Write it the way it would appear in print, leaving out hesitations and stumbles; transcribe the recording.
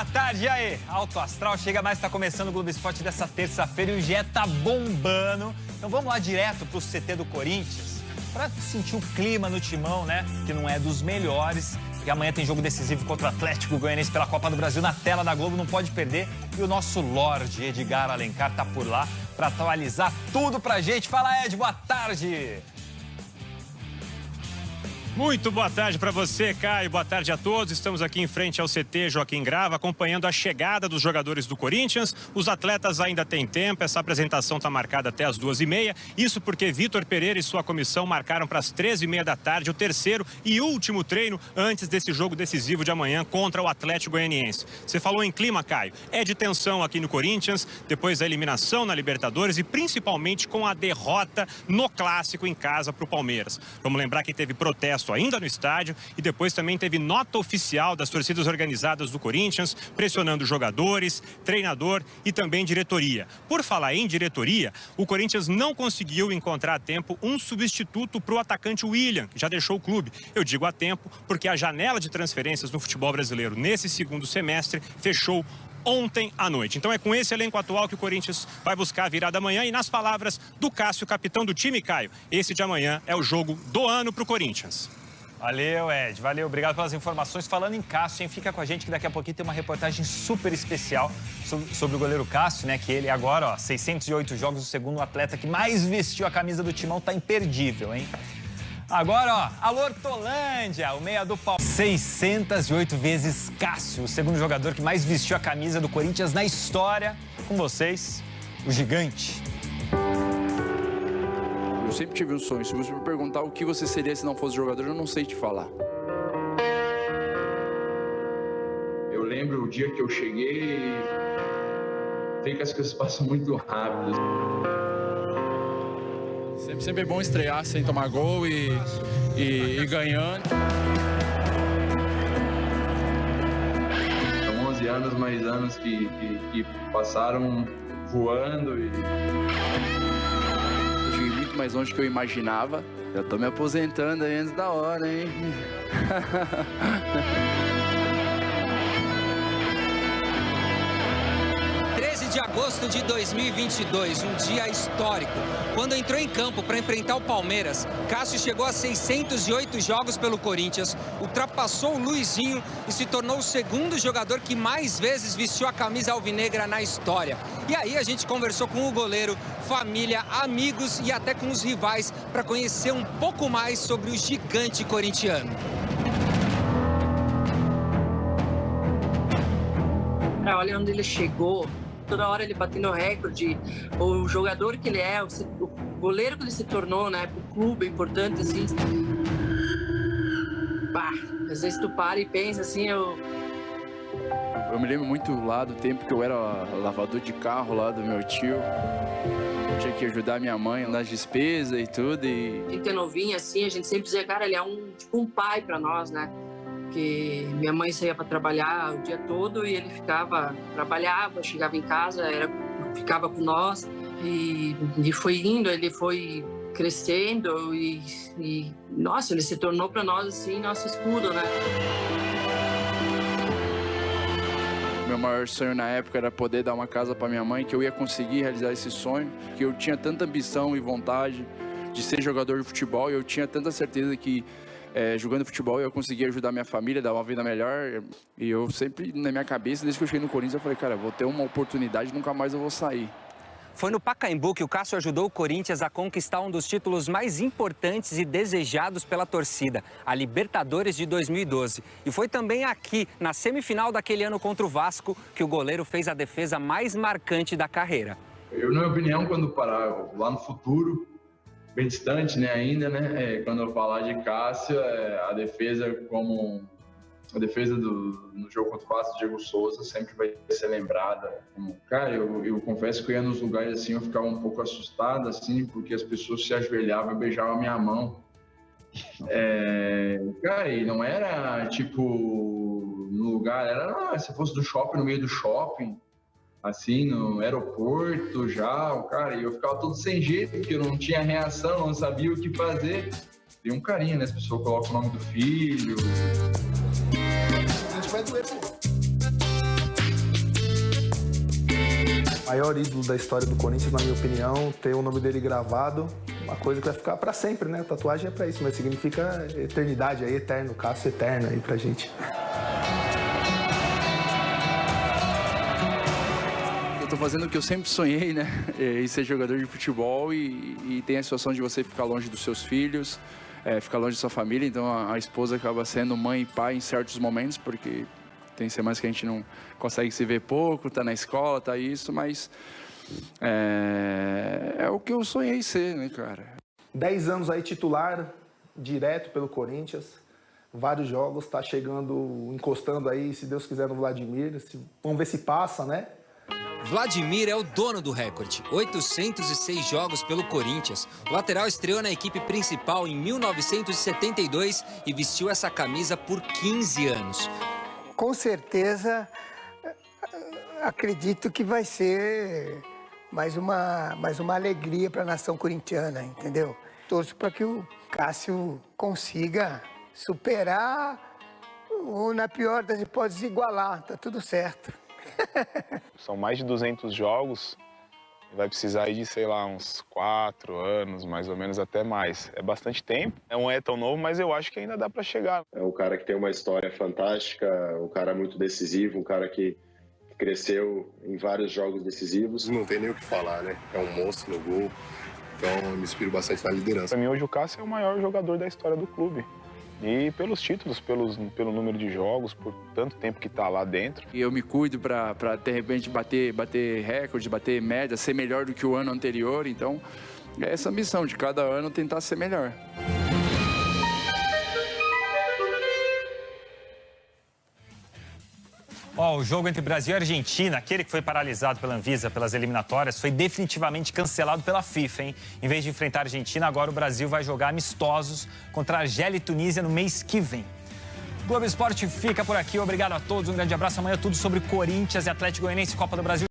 tarde, e aí? Alto Astral chega mais, tá começando o Globo Esporte dessa terça-feira e o GE tá bombando. Então vamos lá direto pro CT do Corinthians, pra sentir o clima no timão, né? Que não é dos melhores, porque amanhã tem jogo decisivo contra o Atlético Goianiense pela Copa do Brasil na tela da Globo, não pode perder. E o nosso Lorde Edgar Alencar tá por lá pra atualizar tudo pra gente. Fala, Ed, boa tarde! Muito boa tarde para você, Caio. Boa tarde a todos. Estamos aqui em frente ao CT Joaquim Grava, acompanhando a chegada dos jogadores do Corinthians. Os atletas ainda têm tempo, essa apresentação está marcada até as 2h30. Isso porque Vitor Pereira e sua comissão marcaram para as 13h30 da tarde o terceiro e último treino antes desse jogo decisivo de amanhã contra o Atlético Goianiense. Você falou em clima, Caio. É de tensão aqui no Corinthians, depois da eliminação na Libertadores e principalmente com a derrota no Clássico em casa para o Palmeiras. Vamos lembrar que teve protesto ainda no estádio e depois também teve nota oficial das torcidas organizadas do Corinthians, pressionando jogadores, treinador e também diretoria. Por falar em diretoria, o Corinthians não conseguiu encontrar a tempo um substituto para o atacante William, que já deixou o clube. Eu digo a tempo porque a janela de transferências no futebol brasileiro nesse segundo semestre fechou ontem à noite. Então é com esse elenco atual que o Corinthians vai buscar a virada amanhã e nas palavras do Cássio, capitão do time, Caio, esse de amanhã é o jogo do ano para o Corinthians. Valeu, Ed. Valeu. Obrigado pelas informações. Falando em Cássio, hein? Fica com a gente que daqui a pouquinho tem uma reportagem super especial sobre o goleiro Cássio, né? Que ele agora, 608 jogos, o segundo atleta que mais vestiu a camisa do Timão, tá imperdível, hein? Agora, alô Hortolândia, o meia do Paulo. 608 vezes Cássio, o segundo jogador que mais vestiu a camisa do Corinthians na história. Com vocês, o gigante. Eu sempre tive um sonho. Se você me perguntar o que você seria se não fosse jogador, eu não sei te falar. Eu lembro o dia que eu cheguei e sei que as coisas passam muito rápido. Sempre é bom estrear sem tomar gol e ganhando. São 11 anos, mais anos que passaram voando e... mais longe que eu imaginava. Já tô me aposentando aí antes da hora, hein? 13 de agosto de 2022, um dia histórico. Quando entrou em campo para enfrentar o Palmeiras, Cássio chegou a 608 jogos pelo Corinthians, ultrapassou o Luizinho e se tornou o segundo jogador que mais vezes vestiu a camisa alvinegra na história. E aí a gente conversou com o goleiro, família, amigos e até com os rivais para conhecer um pouco mais sobre o gigante corintiano. Olha onde ele chegou, toda hora ele batendo recorde, o jogador que ele é, o goleiro que ele se tornou, né, pro clube, importante, assim. Bah, às vezes tu para e pensa assim, Eu me lembro muito lá do tempo que eu era lavador de carro lá do meu tio. Eu tinha que ajudar minha mãe nas despesas e tudo. A gente é novinho assim, a gente sempre dizia, cara, ele é tipo um pai pra nós, né? Porque minha mãe saía para trabalhar o dia todo e ele trabalhava, chegava em casa, ficava com nós. E foi indo, ele foi crescendo e nossa, ele se tornou para nós assim nosso escudo, né? Meu maior sonho na época era poder dar uma casa para minha mãe, que eu ia conseguir realizar esse sonho, que eu tinha tanta ambição e vontade de ser jogador de futebol, e eu tinha tanta certeza que jogando futebol eu conseguia ajudar minha família, dar uma vida melhor. E eu sempre, na minha cabeça, desde que eu cheguei no Corinthians, eu falei, cara, vou ter uma oportunidade, nunca mais eu vou sair. Foi no Pacaembu que o Cássio ajudou o Corinthians a conquistar um dos títulos mais importantes e desejados pela torcida, a Libertadores de 2012. E foi também aqui, na semifinal daquele ano contra o Vasco, que o goleiro fez a defesa mais marcante da carreira. Eu, na minha opinião, quando parar lá no futuro, bem distante, né, ainda, né, quando eu falar de Cássio, a defesa a defesa no jogo contra o Vasco, Diego Souza, sempre vai ser lembrada. Cara, eu confesso que eu ia nos lugares assim, eu ficava um pouco assustado, assim, porque as pessoas se ajoelhavam e beijavam a minha mão. Cara, e não era, tipo, no lugar, era se fosse do shopping, no meio do shopping, assim, no aeroporto já, cara, e eu ficava todo sem jeito, porque eu não tinha reação, não sabia o que fazer. Tem um carinho, né? As pessoas colocam o nome do filho. A gente vai doer, pô. Maior ídolo da história do Corinthians, na minha opinião, ter o nome dele gravado, uma coisa que vai ficar para sempre, né? A tatuagem é para isso, mas significa eternidade, aí, eterno, Cássio eterno aí pra gente. Eu tô fazendo o que eu sempre sonhei, né? Em ser jogador de futebol e tem a situação de você ficar longe dos seus filhos, ficar longe da sua família, então a esposa acaba sendo mãe e pai em certos momentos, porque tem semanas que a gente não consegue se ver pouco, tá na escola, tá isso, mas é o que eu sonhei ser, né, cara? 10 anos aí titular, direto pelo Corinthians, vários jogos, tá chegando, encostando aí, se Deus quiser, no Vladimir, vamos ver se passa, né? Vladimir é o dono do recorde, 806 jogos pelo Corinthians. O lateral estreou na equipe principal em 1972 e vestiu essa camisa por 15 anos. Com certeza, acredito que vai ser mais uma alegria para a nação corintiana, entendeu? Torço para que o Cássio consiga superar ou, na pior das hipóteses, igualar. Tá tudo certo. São mais de 200 jogos, vai precisar aí de, sei lá, uns 4 anos, mais ou menos, até mais. É bastante tempo, não é tão novo, mas eu acho que ainda dá para chegar. É um cara que tem uma história fantástica, um cara muito decisivo, um cara que cresceu em vários jogos decisivos. Não tem nem o que falar, né? É um monstro no gol, então eu me inspiro bastante na liderança. Para mim, hoje o Cássio é o maior jogador da história do clube. E pelos títulos, pelo número de jogos, por tanto tempo que está lá dentro. E eu me cuido para de repente, bater recorde, bater média, ser melhor do que o ano anterior. Então, é essa missão de cada ano tentar ser melhor. O jogo entre Brasil e Argentina, aquele que foi paralisado pela Anvisa pelas eliminatórias, foi definitivamente cancelado pela FIFA, hein? Em vez de enfrentar a Argentina, agora o Brasil vai jogar amistosos contra a Argélia e Tunísia no mês que vem. O Globo Esporte fica por aqui. Obrigado a todos, um grande abraço. Amanhã tudo sobre Corinthians e Atlético Goianiense, Copa do Brasil.